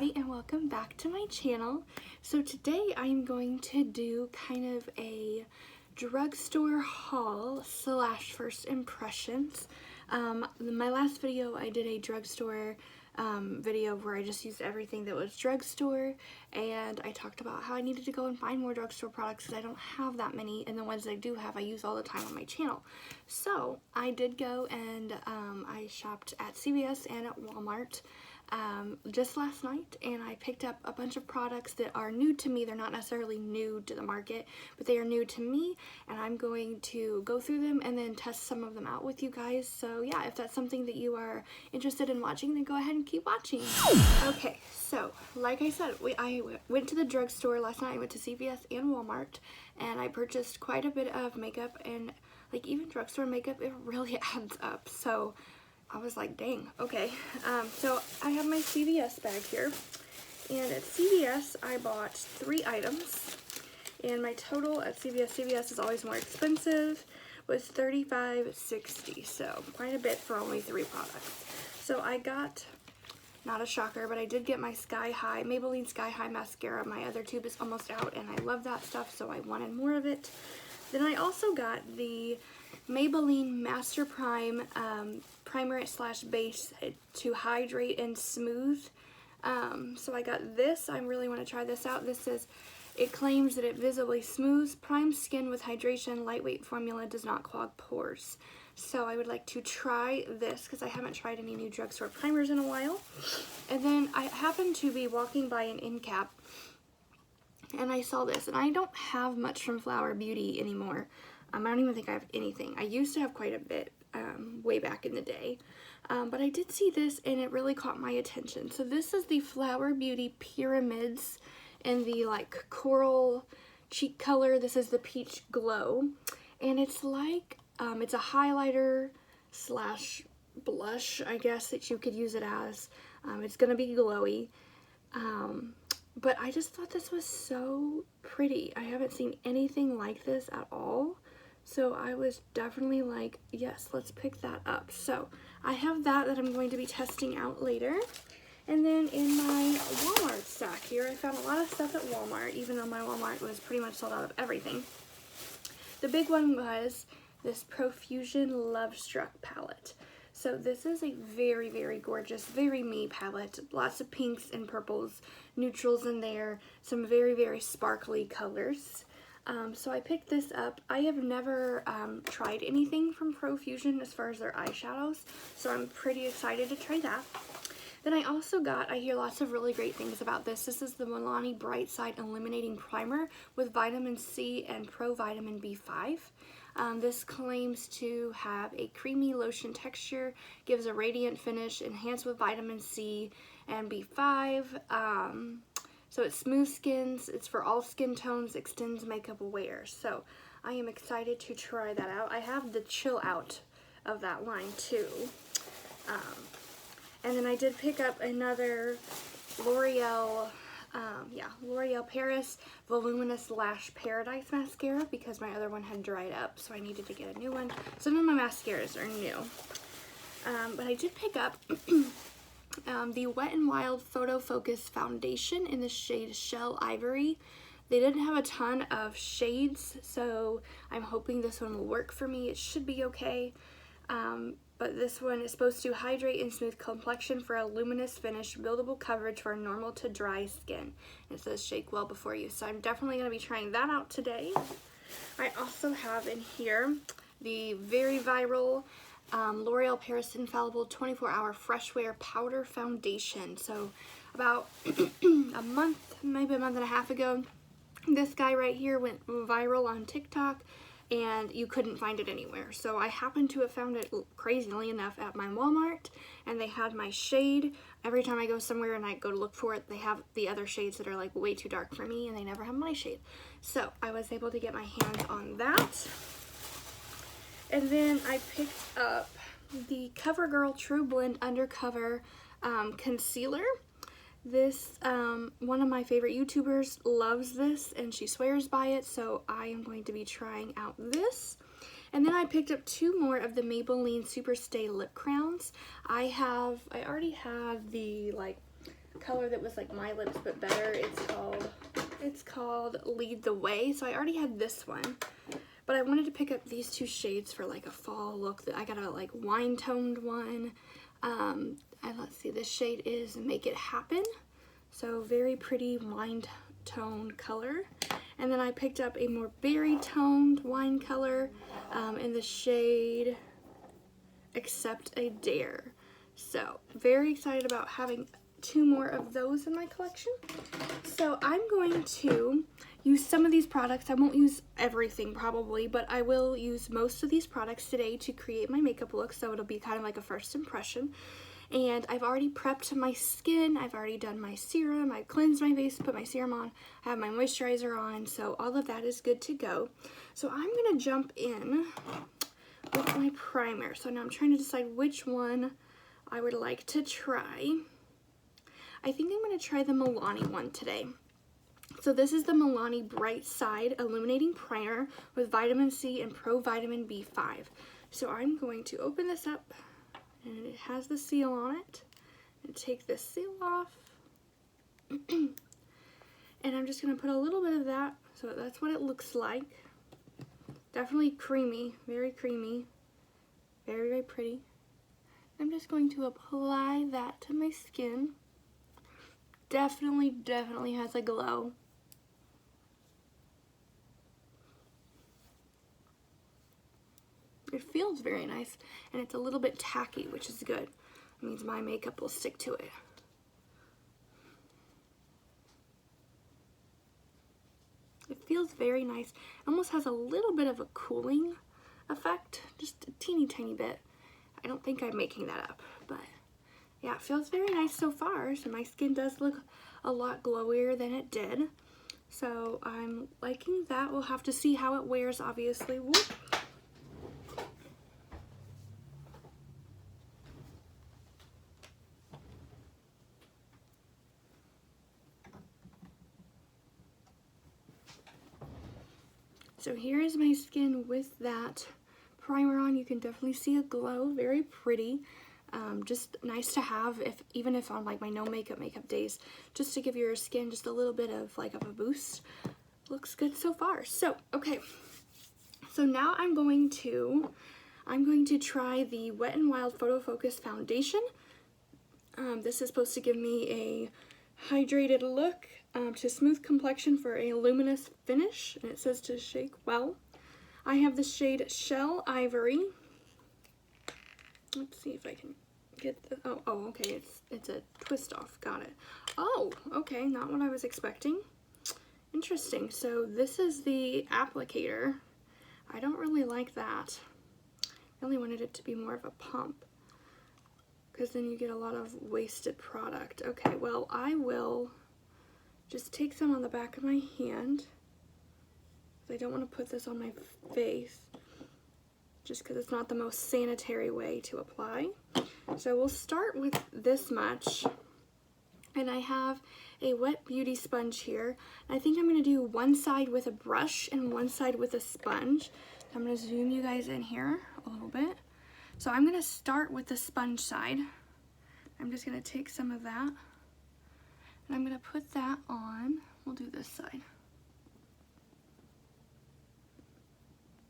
everybody, and welcome back to my channel. So today I'm going to do kind of a drugstore haul slash first impressions. My last video I did a drugstore video where I just used everything that was drugstore, and I talked about how I needed to go and find more drugstore products because I don't have that many, and the ones I do have I use all the time on my channel. So I did go and I shopped at CVS and at Walmart just last night, and I picked up a bunch of products that are new to me. They're not necessarily new to the market, but they are new to me, and I'm going to go through them and then test some of them out with you guys. So yeah, if that's something that you are interested in watching, then go ahead and keep watching. Okay, so like I said, I went to the drugstore last night. I went to CVS and Walmart, and I purchased quite a bit of makeup, and like even drugstore makeup, it really adds up. So I was like, dang, okay. So I have my CVS bag here, and at CVS I bought 3 items, and my total at CVS is always more expensive, was $35.60, so quite a bit for only 3 products. So I got, not a shocker, but I did get my Maybelline Sky High mascara. My other tube is almost out, and I love that stuff, so I wanted more of it. Then I also got the Maybelline Master Prime primer slash base to hydrate and smooth. So I got this. I really want to try this out. This says, it claims that it visibly smooths, primes skin with hydration, lightweight formula, does not clog pores. So I would like to try this because I haven't tried any new drugstore primers in a while. And then I happened to be walking by an end cap, and I saw this, and I don't have much from Flower Beauty anymore. I don't even think I have anything. I used to have quite a bit way back in the day, but I did see this, and it really caught my attention. So this is the Flower Beauty Pyramids in the like coral cheek color. This is the Peach Glow, and it's like it's a highlighter slash blush, I guess, that you could use it as. It's gonna be glowy. But I just thought this was so pretty. I haven't seen anything like this at all. So I was definitely like, yes, let's pick that up. So I have that I'm going to be testing out later. And then in my Walmart stack here, I found a lot of stuff at Walmart, even though my Walmart was pretty much sold out of everything. The big one was this Profusion Lovestruck Palette. So this is a very, very gorgeous, very me palette. Lots of pinks and purples, neutrals in there, some very, very sparkly colors. So I picked this up. I have never tried anything from Profusion as far as their eyeshadows, so I'm pretty excited to try that. Then I also got, I hear lots of really great things about this. This is the Milani Bright Side Illuminating Primer with vitamin C and pro vitamin B5. This claims to have a creamy lotion texture, gives a radiant finish, enhanced with vitamin C and B5. So it smooths skins, it's for all skin tones, extends makeup wear. So I am excited to try that out. I have the Chill Out of that line too. And then I did pick up another L'Oreal Paris Voluminous Lash Paradise mascara because my other one had dried up, so I needed to get a new one. Some of my mascaras are new. But I did pick up the Wet n Wild Photofocus foundation in the shade Shell Ivory. They didn't have a ton of shades, so I'm hoping this one will work for me. It should be okay. But this one is supposed to hydrate and smooth complexion for a luminous finish, buildable coverage for normal to dry skin. It says shake well before use, so I'm definitely going to be trying that out today. I also have in here the very viral L'Oreal Paris Infallible 24-Hour Freshware Powder Foundation. So about a month, maybe a month and a half ago, this guy right here went viral on TikTok, and you couldn't find it anywhere. So I happened to have found it, crazily enough, at my Walmart, and they had my shade. Every time I go somewhere and I go to look for it, they have the other shades that are like way too dark for me, and they never have my shade. So I was able to get my hands on that. And then I picked up the CoverGirl True Blend Undercover Concealer. This, one of my favorite YouTubers loves this, and she swears by it, so I am going to be trying out this. And then I picked up 2 more of the Maybelline Superstay Lip Crowns. I already have the, like, color that was like my lips but better. It's called Lead the Way. So I already had this one, but I wanted to pick up these two shades for like a fall look. That I got a like wine toned one. And let's see, this shade is Make It Happen. So very pretty wine tone color. And then I picked up a more berry toned wine color in the shade Accept a Dare. So very excited about having 2 more of those in my collection. So I'm going to use some of these products. I won't use everything probably, but I will use most of these products today to create my makeup look. So it'll be kind of like a first impression. And I've already prepped my skin. I've already done my serum. I've cleansed my face, put my serum on. I have my moisturizer on. So all of that is good to go. So I'm going to jump in with my primer. So now I'm trying to decide which one I would like to try. I think I'm going to try the Milani one today. So this is the Milani Bright Side Illuminating Primer with vitamin C and pro vitamin B5. So I'm going to open this up. And it has the seal on it. And take this seal off. And I'm just going to put a little bit of that. So that's what it looks like. Definitely creamy. Very creamy. Very, very pretty. I'm just going to apply that to my skin. Definitely has a glow. It feels very nice, and it's a little bit tacky, which is good. It means my makeup will stick to it. It feels very nice. It almost has a little bit of a cooling effect, just a teeny tiny bit. I don't think I'm making that up, but yeah, it feels very nice so far. So my skin does look a lot glowier than it did. So I'm liking that. We'll have to see how it wears, obviously. Whoop. So here is my skin with that primer on. You can definitely see a glow, very pretty. Just nice to have, even if on like my no makeup days, just to give your skin just a little bit of like a boost. Looks good so far. So okay, so now I'm going to try the Wet n Wild Photofocus foundation. This is supposed to give me a hydrated look, to smooth complexion for a luminous finish, and it says to shake well. I have the shade Shell Ivory. Let's see if I can get the, oh, okay, it's a twist off, got it. Oh, okay, not what I was expecting. Interesting, so this is the applicator. I don't really like that. I really wanted it to be more of a pump, because then you get a lot of wasted product. Okay, well, I will just take some on the back of my hand. I don't want to put this on my face, just because it's not the most sanitary way to apply. So we'll start with this much. And I have a wet beauty sponge here. I think I'm going to do one side with a brush and one side with a sponge. So I'm going to zoom you guys in here a little bit. So I'm going to start with the sponge side. I'm just going to take some of that, and I'm going to put that on. We'll do this side.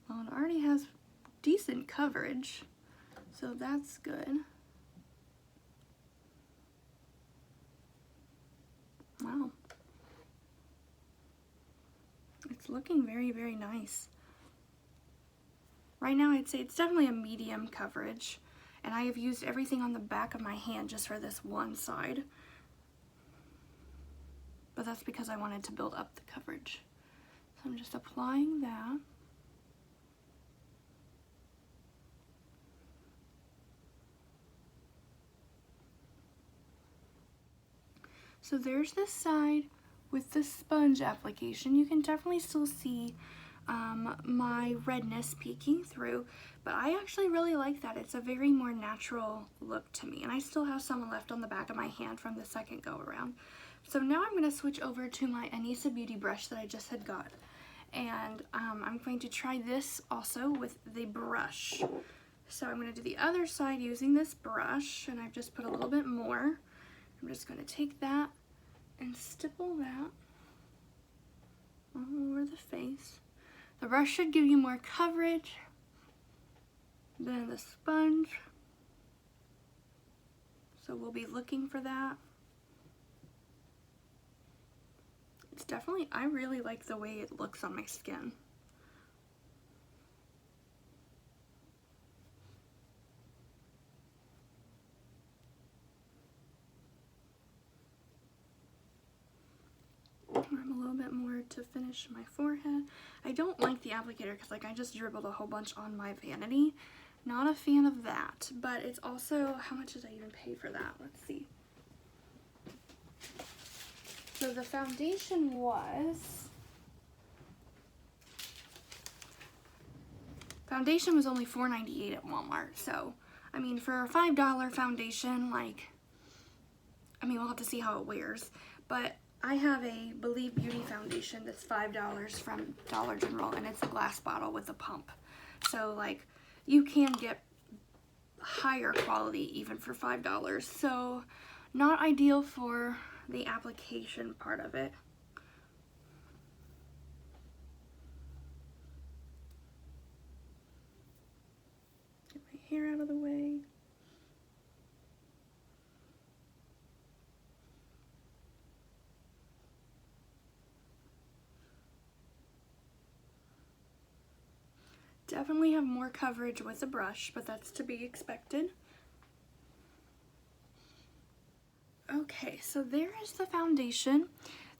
Well, it already has decent coverage, so that's good. Wow. It's looking very, very nice. Right now, I'd say it's definitely a medium coverage, and I have used everything on the back of my hand just for this one side. But that's because I wanted to build up the coverage. So I'm just applying that. So there's this side with the sponge application. You can definitely still see my redness peeking through, but I actually really like that. It's a very more natural look to me, and I still have some left on the back of my hand from the second go around. So now I'm going to switch over to my Anissa Beauty brush that I just had got, and I'm going to try this also with the brush. So I'm going to do the other side using this brush, and I've just put a little bit more. I'm just going to take that and stipple that all over the face. The brush should give you more coverage than the sponge, so we'll be looking for that. It's definitely, I really like the way it looks on my skin. I'm a little bit more to finish my forehead. I don't like the applicator because like I just dribbled a whole bunch on my vanity. Not a fan of that, but it's also, how much did I even pay for that? Let's see. So the foundation was only $4.98 at Walmart. So, I mean, for a $5 foundation, like, I mean, we'll have to see how it wears, but I have a Believe Beauty foundation that's $5 from Dollar General, and it's a glass bottle with a pump. So, like, you can get higher quality even for $5. So, not ideal for the application part of it. Get my hair out of the way. Definitely have more coverage with the brush, but that's to be expected. Okay, so there is the foundation.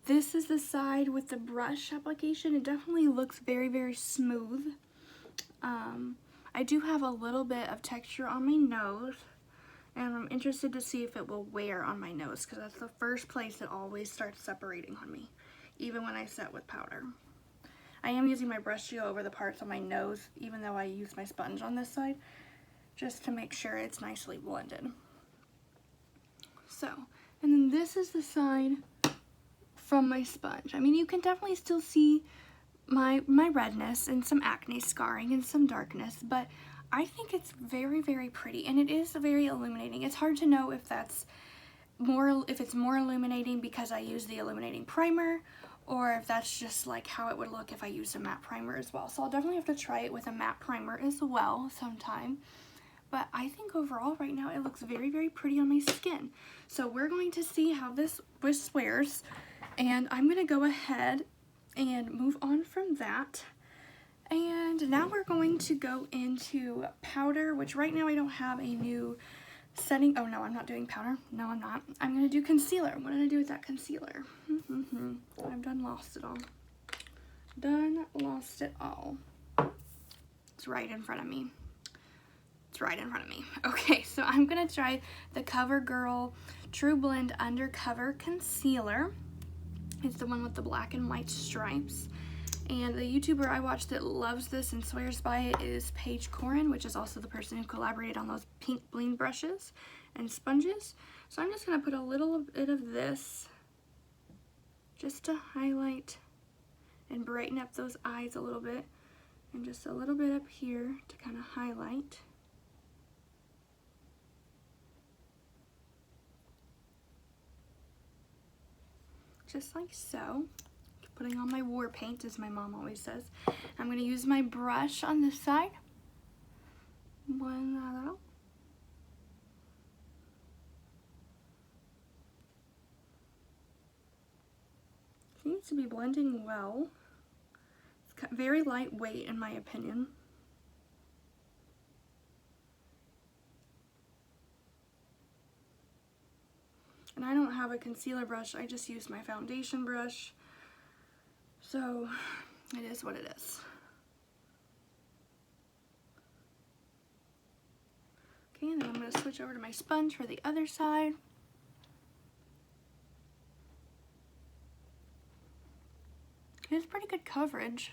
This is the side with the brush application. It definitely looks very, very smooth. I do have a little bit of texture on my nose, and I'm interested to see if it will wear on my nose, because that's the first place it always starts separating on me, even when I set with powder. I am using my brush to go over the parts on my nose, even though I use my sponge on this side, just to make sure it's nicely blended. So, and then this is the side from my sponge. I mean, you can definitely still see my redness and some acne scarring and some darkness, but I think it's very, very pretty, and it is very illuminating. It's hard to know if that's more, if it's more illuminating because I use the illuminating primer, or if that's just like how it would look if I used a matte primer as well. So I'll definitely have to try it with a matte primer as well sometime. But I think overall right now it looks very, very pretty on my skin. So we're going to see how this wears, and I'm going to go ahead and move on from that. And now we're going to go into powder, which right now I don't have a new setting. Oh no, I'm not doing powder. No, I'm not. I'm going to do concealer. What did I do with that concealer? I've done lost it all. Done lost it all. It's right in front of me. It's right in front of me. Okay, so I'm going to try the CoverGirl True Blend Undercover Concealer. It's the one with the black and white stripes. And the YouTuber I watch that loves this and swears by it is Paige Corin, which is also the person who collaborated on those pink bling brushes and sponges. So I'm just going to put a little bit of this just to highlight and brighten up those eyes a little bit, and just a little bit up here to kind of highlight. Just like so. Putting on my war paint, as my mom always says. I'm going to use my brush on this side. Blend that out. Seems to be blending well. It's very lightweight in my opinion. And I don't have a concealer brush, I just use my foundation brush. So, it is what it is. Okay, and then I'm going to switch over to my sponge for the other side. It's pretty good coverage.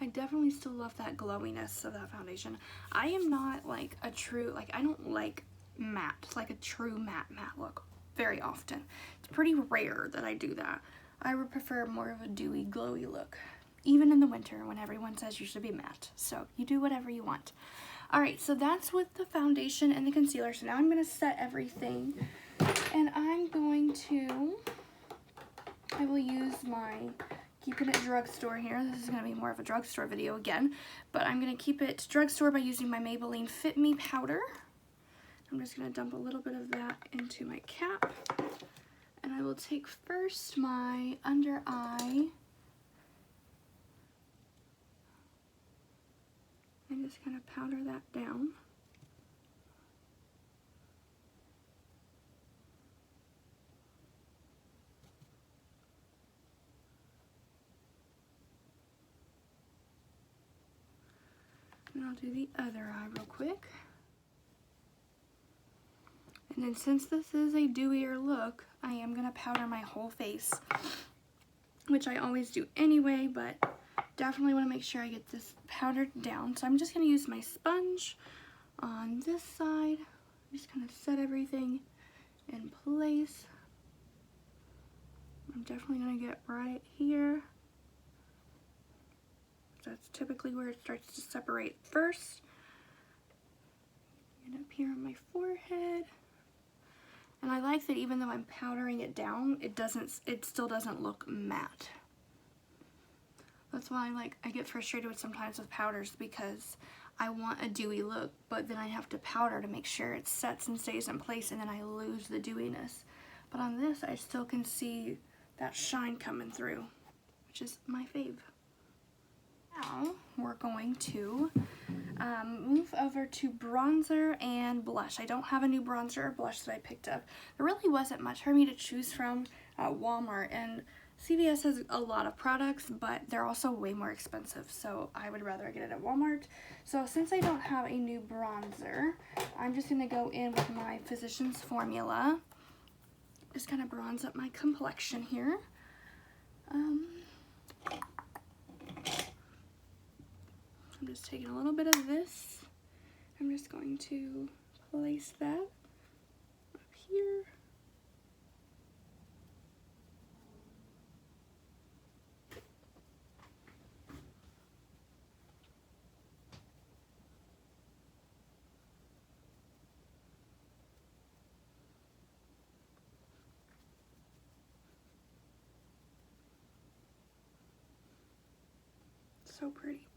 I definitely still love that glowiness of that foundation. I am not like a true, like I don't like matte, like a true matte look very often. It's pretty rare that I do that. I would prefer more of a dewy, glowy look, even in the winter when everyone says you should be matte. So you do whatever you want. Alright, so that's with the foundation and the concealer. So now I'm going to set everything. And I will use my Keeping It Drugstore here. This is going to be more of a drugstore video again. But I'm going to keep it drugstore by using my Maybelline Fit Me Powder. I'm just going to dump a little bit of that into my cap. And I will take first my under eye. And just kind of powder that down. And I'll do the other eye real quick. And then since this is a dewier look, I am going to powder my whole face, which I always do anyway, but definitely want to make sure I get this powdered down. So I'm just going to use my sponge on this side. Just kind of set everything in place. I'm definitely going to get right here. That's typically where it starts to separate first. And up here on my forehead. And I like that even though I'm powdering it down, it still doesn't look matte. That's why I get frustrated with sometimes with powders, because I want a dewy look, but then I have to powder to make sure it sets and stays in place, and then I lose the dewiness. But on this, I still can see that shine coming through, which is my fave. Now we're going to move over to bronzer and blush. I don't have a new bronzer or blush that I picked up. There really wasn't much for me to choose from at Walmart, and CVS has a lot of products, but they're also way more expensive, so I would rather get it at Walmart. So since I don't have a new bronzer, I'm just going to go in with my Physicians Formula. Just kind of bronze up my complexion here. I'm just taking a little bit of this. I'm just going to place that up here. So pretty.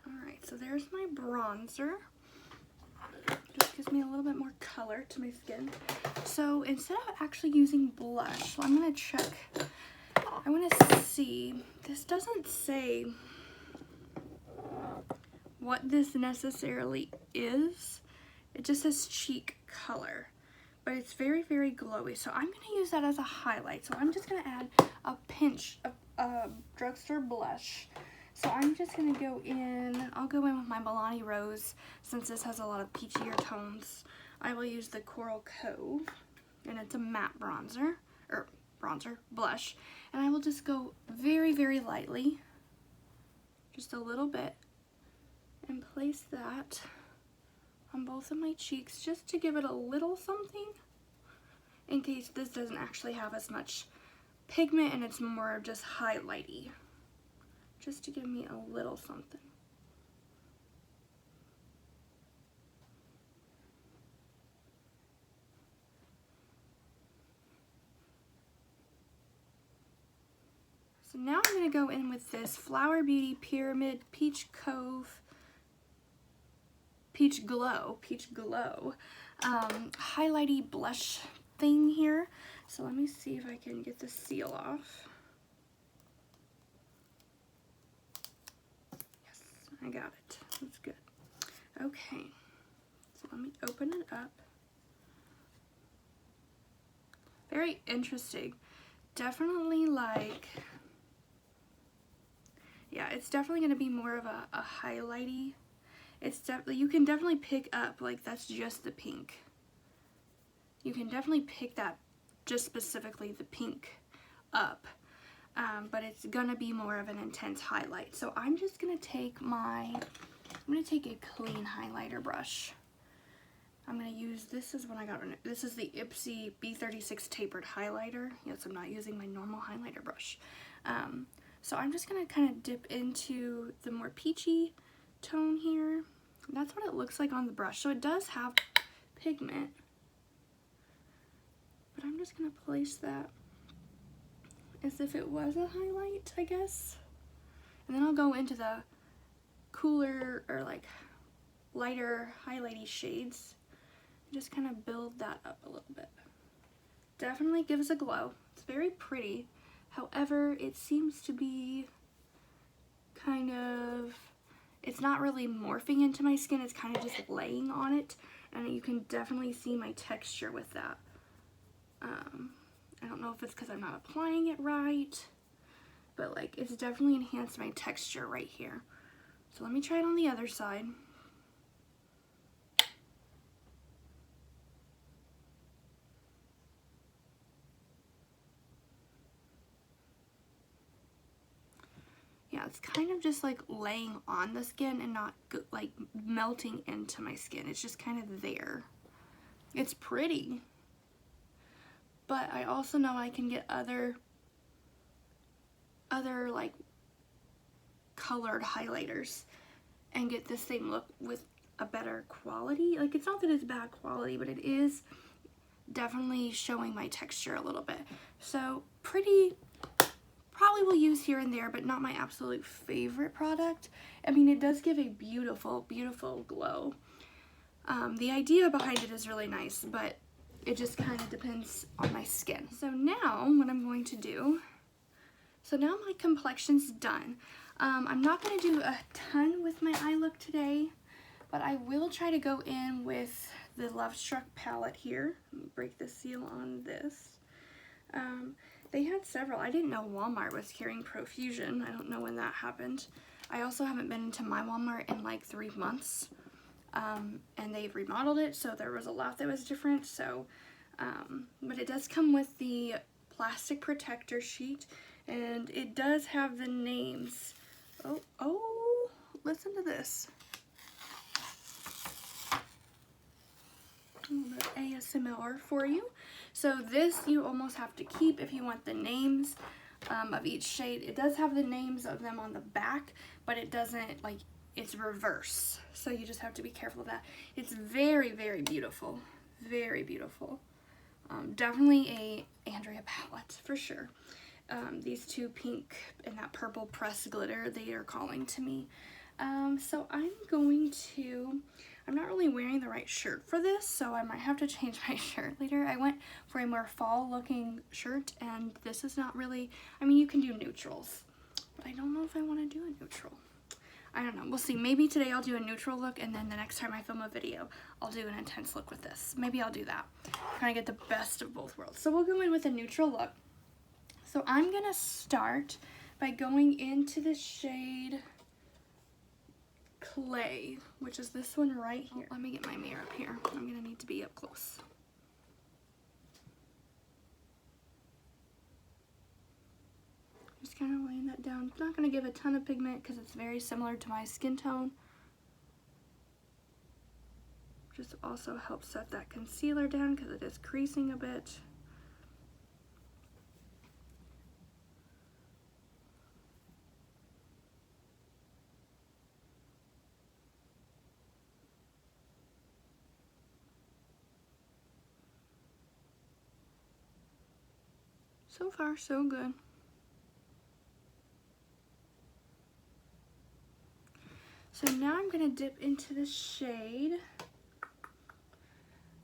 Alright, so there's my bronzer. Just gives me a little bit more color to my skin. So instead of actually using blush, I'm going to check. I want to see. This doesn't say what this necessarily is. It just says cheek color. But it's very, very glowy. So I'm going to use that as a highlight. So I'm just going to add a pinch of drugstore blush. So I'm just going to go in, I'll go in with my Milani Rose, since this has a lot of peachier tones. I will use the Coral Cove, and it's a matte blush. And I will just go very, very lightly, just a little bit, and place that on both of my cheeks, just to give it a little something, in case this doesn't actually have as much pigment and it's more just highlighty. Just to give me a little something. So now I'm going to go in with this Flower Beauty Pyramid Peach Glow highlighty blush thing here. So let me see if I can get the seal off. I got it. That's good. Okay. So let me open it up. Very interesting. Definitely yeah, it's definitely going to be more of a highlighty. It's definitely, you can definitely pick up, that's just the pink. You can definitely pick that, just specifically the pink up. But it's gonna be more of an intense highlight. So I'm just gonna take I'm gonna take a clean highlighter brush. I'm gonna use, this is the Ipsy B36 tapered highlighter. Yes, I'm not using my normal highlighter brush. So I'm just gonna kind of dip into the more peachy tone here. that's what it looks like on the brush. So it does have pigment. But I'm just going to place that as if it was a highlight, I guess. And then I'll go into the cooler or like lighter highlighty shades. Just kind of build that up a little bit. Definitely gives a glow. It's very pretty. However, it seems to be kind of, it's not really morphing into my skin. It's kind of just laying on it. And you can definitely see my texture with that. I don't know if it's because I'm not applying it right, but like it's definitely enhanced my texture right here. So let me try it on the other side. Yeah, it's kind of just like laying on the skin and not like melting into my skin. It's just kind of there. It's pretty. But I also know I can get other like colored highlighters and get the same look with a better quality. Like, it's not that it's bad quality, but it is definitely showing my texture a little bit. So pretty, probably will use here and there, but not my absolute favorite product. I mean, it does give a beautiful, beautiful glow. The idea behind it is really nice, but it just kind of depends on my skin. So now what I'm going to do, so now my complexion's done. I'm not going to do a ton with my eye look today, but I will try to go in with the Lovestruck palette here. Let me break the seal on this. They had several. I didn't know Walmart was carrying Profusion. I don't know when that happened. I also haven't been into my Walmart in like 3 months. And they've remodeled it, so there was a lot that was different. So, but it does come with the plastic protector sheet, and it does have the names. Oh, listen to this. A little bit of ASMR for you. So this you almost have to keep if you want the names of each shade. It does have the names of them on the back, but it doesn't, like, it's reverse, so you just have to be careful of that. It's very, very beautiful. Very beautiful. Definitely a Andrea palette for sure. These two pink and that purple pressed glitter, they are calling to me. So I'm not really wearing the right shirt for this, so I might have to change my shirt later. I went for a more fall looking shirt, and this is not really, I mean, you can do neutrals, but I don't know if I want to do a neutral. I don't know. We'll see. Maybe today I'll do a neutral look, and then the next time I film a video, I'll do an intense look with this. Maybe I'll do that. Kind of get the best of both worlds. So we'll go in with a neutral look. So I'm going to start by going into the shade Clay, which is this one right here. Let me get my mirror up here. I'm going to need to be up close. Just kind of laying that down. It's not going to give a ton of pigment because it's very similar to my skin tone. Just also helps set that concealer down because it is creasing a bit. So far, so good. So now I'm going to dip into the shade.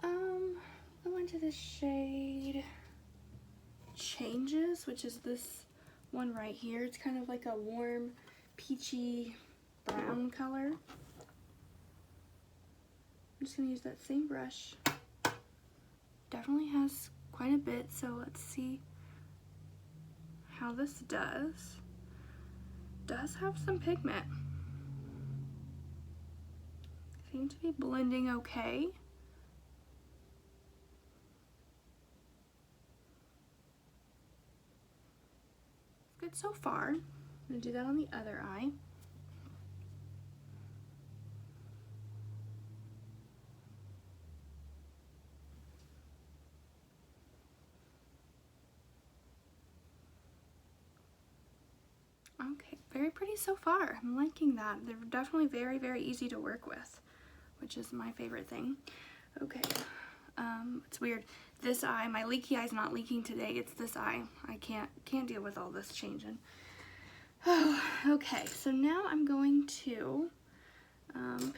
Go into the shade Changes, which is this one right here. It's kind of like a warm, peachy brown color. I'm just going to use that same brush. Definitely has quite a bit, so let's see how this does. Does have some pigment. Seems to be blending okay. Good so far. I'm going to do that on the other eye. Okay, very pretty so far. I'm liking that. They're definitely very, very easy to work with. which is my favorite thing. Okay, it's weird. This eye, my leaky eye is not leaking today. It's this eye. I can't deal with all this changing. Oh, okay, so now I'm going to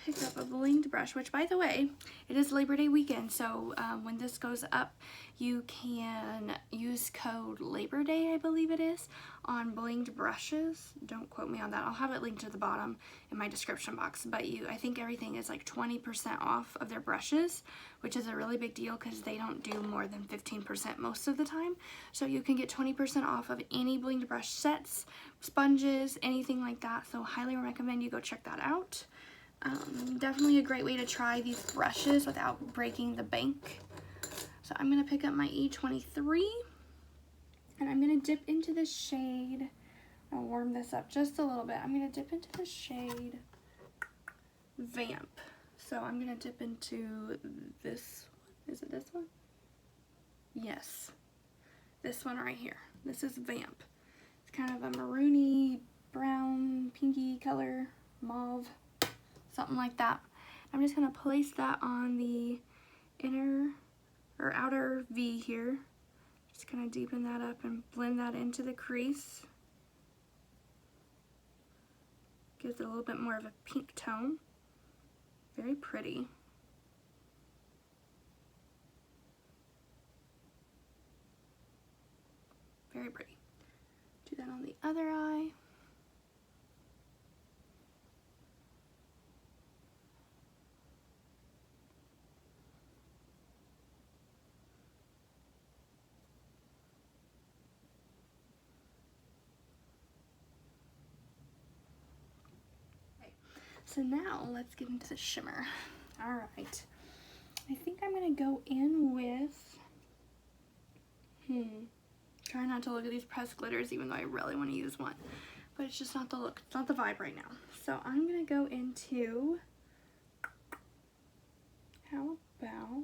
pick up a blinged brush, which, by the way, it is Labor Day weekend, so when this goes up, you can use code Labor Day, I believe it is, on blinged brushes. Don't quote me on that. I'll have it linked to the bottom in my description box, but I think everything is like 20% off of their brushes, which is a really big deal because they don't do more than 15% most of the time. So you can get 20% off of any blinged brush sets, sponges, anything like that, so highly recommend you go check that out. Definitely a great way to try these brushes without breaking the bank. So I'm going to pick up my E23 and I'm going to dip into the shade. I'll warm this up just a little bit. I'm going to dip into the shade Vamp. So I'm going to dip into this one. Is it this one? Yes. This one right here. This is Vamp. It's kind of a maroony, brown, pinky color, mauve. Something like that. I'm just going to place that on the inner or outer V here. Just kind of deepen that up and blend that into the crease. Gives it a little bit more of a pink tone. Very pretty. Very pretty. Do that on the other eye. So now let's get into the shimmer. All right, I think I'm gonna go in with, try not to look at these pressed glitters even though I really want to use one, but it's just not the look, it's not the vibe right now. So I'm gonna go into, how about,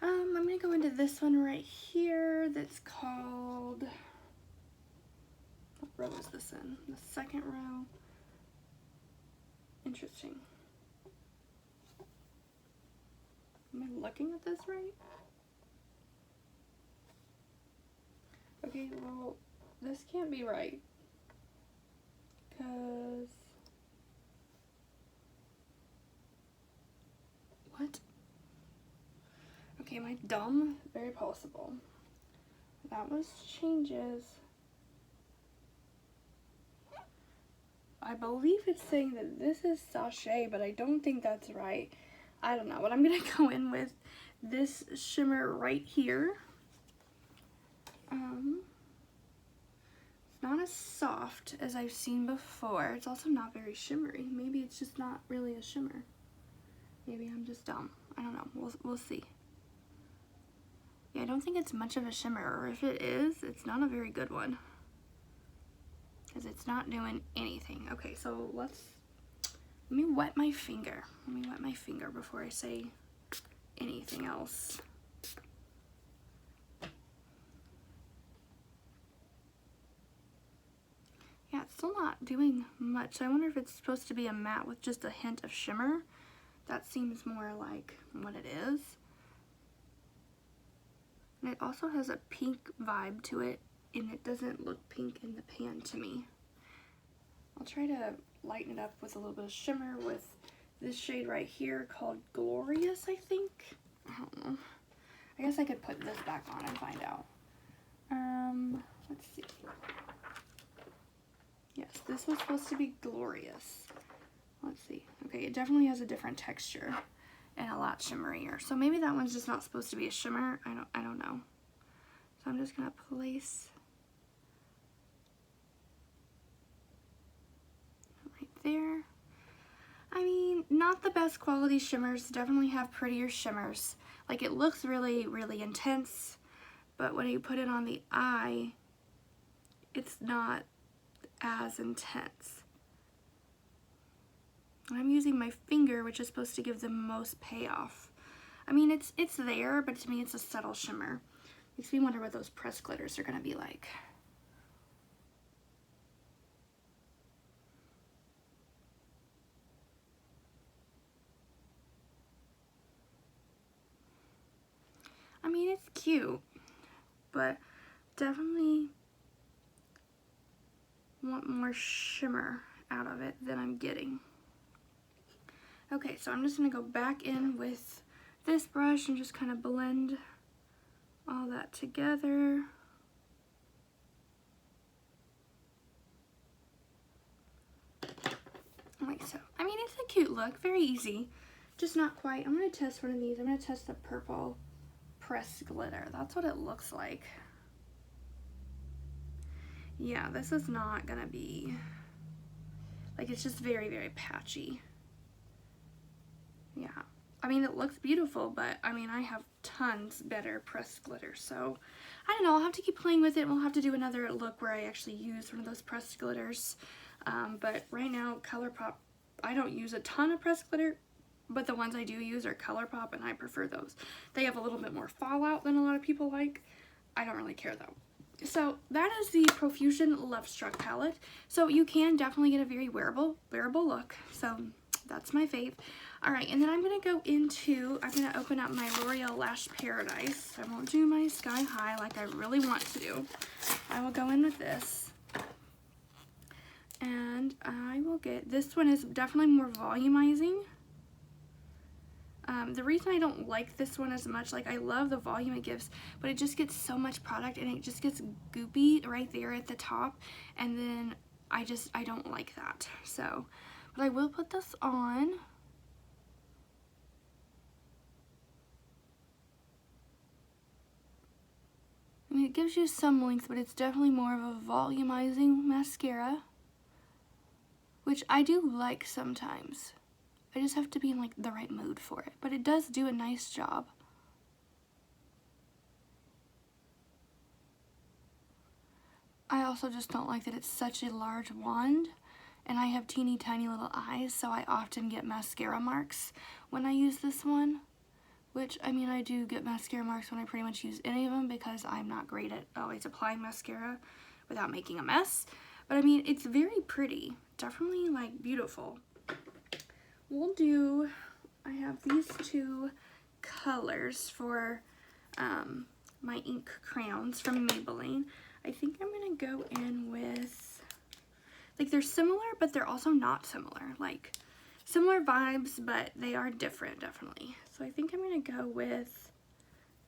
I'm gonna go into this one right here that's called, what row is this in? The second row. Interesting. Am I looking at this right? Okay, well, this can't be right. Because... What? Okay, am I dumb? Very possible. That was changes. I believe it's saying that this is sachet, but I don't think that's right. I don't know, but I'm gonna go in with this shimmer right here. It's not as soft as I've seen before. It's also not very shimmery. Maybe it's just not really a shimmer. Maybe I'm just dumb. I don't know. We'll see. Yeah, I don't think it's much of a shimmer, or if it is, it's not a very good one. Because it's not doing anything. Okay, so let me wet my finger. Let me wet my finger before I say anything else. Yeah, it's still not doing much. I wonder if it's supposed to be a matte with just a hint of shimmer. That seems more like what it is. And it also has a pink vibe to it, and it doesn't look pink in the pan to me. I'll try to lighten it up with a little bit of shimmer with this shade right here called Glorious, I think. I don't know. I guess I could put this back on and find out. Let's see. Yes, this was supposed to be Glorious. Let's see. Okay, it definitely has a different texture and a lot shimmerier. So maybe that one's just not supposed to be a shimmer. I don't know. So I'm just gonna place right there. I mean, not the best quality shimmers. Definitely have prettier shimmers. Like, it looks really, really intense, but when you put it on the eye, it's not as intense. I'm using my finger, which is supposed to give the most payoff. I mean, it's there, but to me it's a subtle shimmer. Makes me wonder what those pressed glitters are gonna be like. cute, but definitely want more shimmer out of it than I'm getting. Okay, so I'm just going to go back in with this brush and just kind of blend all that together. Like so. I mean, it's a cute look, very easy, just not quite. I'm going to test one of these. I'm going to test the purple pressed glitter. That's what it looks like. Yeah, this is not going to be, like, it's just very, very patchy. Yeah. I mean, it looks beautiful, but, I mean, I have tons better pressed glitter, so, I don't know, I'll have to keep playing with it. We'll have to do another look where I actually use one of those pressed glitters. But right now, ColourPop, I don't use a ton of pressed glitter, but the ones I do use are ColourPop, and I prefer those. They have a little bit more fallout than a lot of people like. I don't really care, though. So that is the Profusion Lovestruck palette. So you can definitely get a very wearable look. So that's my fave. Alright, and then I'm going to go into, I'm going to open up my L'Oreal Lash Paradise. I won't do my Sky High like I really want to do. I will go in with this. And I will get, this one is definitely more volumizing. The reason I don't like this one as much, like I love the volume it gives, but it just gets so much product and it just gets goopy right there at the top, and then I don't like that. So, but I will put this on. I mean, it gives you some length, but it's definitely more of a volumizing mascara, which I do like sometimes. I just have to be in like the right mood for it, but it does do a nice job. I also just don't like that it's such a large wand, and I have teeny tiny little eyes, so I often get mascara marks when I use this one, which, I mean, I do get mascara marks when I pretty much use any of them because I'm not great at always applying mascara without making a mess. But I mean, it's very pretty, definitely like beautiful. We'll do, I have these two colors for my ink crayons from Maybelline. I think I'm going to go in with, like, they're similar, but they're also not similar. Like, similar vibes, but they are different, definitely. So I think I'm going to go with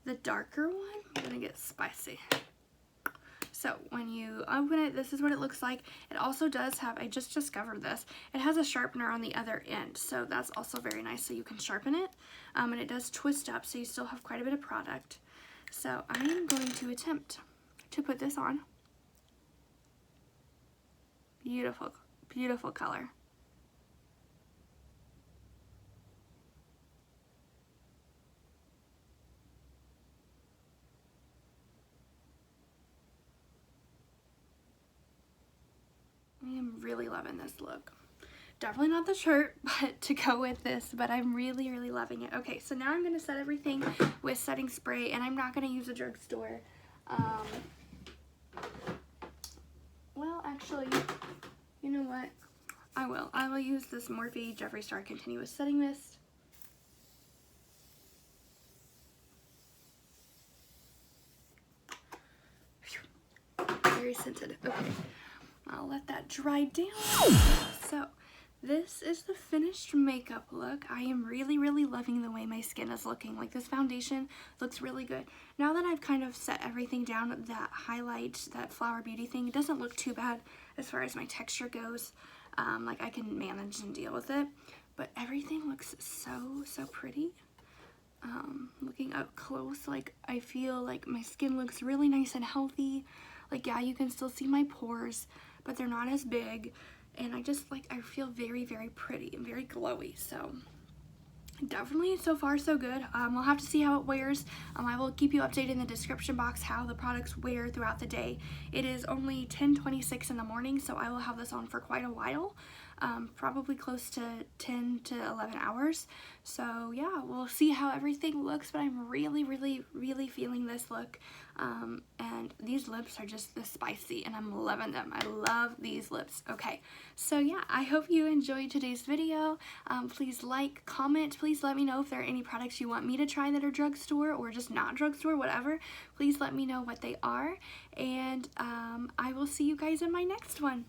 the darker one. I'm going to get spicy. So when you open it, this is what it looks like. It also does have, I just discovered this, it has a sharpener on the other end, so that's also very nice, so you can sharpen it, and it does twist up, so you still have quite a bit of product. So I am going to attempt to put this on. Beautiful, beautiful color. I am really loving this look. Definitely not the shirt, but to go with this, but I'm really, really loving it. Okay, so now I'm going to set everything with setting spray, and I'm not going to use a drugstore. Well, actually, you know what? I will. I will use this Morphe Jeffree Star Continuous Setting Mist. Very scented. Okay. I'll let that dry down. So this is the finished makeup look. I am really, really loving the way my skin is looking. Like, this foundation looks really good. Now that I've kind of set everything down, that highlight, that Flower Beauty thing, it doesn't look too bad as far as my texture goes. Like, I can manage and deal with it. But everything looks so pretty. Looking up close, like, I feel like my skin looks really nice and healthy. Like, yeah, you can still see my pores, but they're not as big, and I just, like, I feel very, very pretty and very glowy, so definitely so far so good. We'll have to see how it wears. I will keep you updated in the description box how the products wear throughout the day. It is only 10:26 in the morning, so I will have this on for quite a while, probably close to 10 to 11 hours. So yeah, we'll see how everything looks, but I'm really feeling this look. And these lips are just this spicy and I'm loving them. I love these lips. Okay, so yeah, I hope you enjoyed today's video. Please like, comment, please let me know if there are any products you want me to try that are drugstore or just not drugstore, whatever. Please let me know what they are, and I will see you guys in my next one.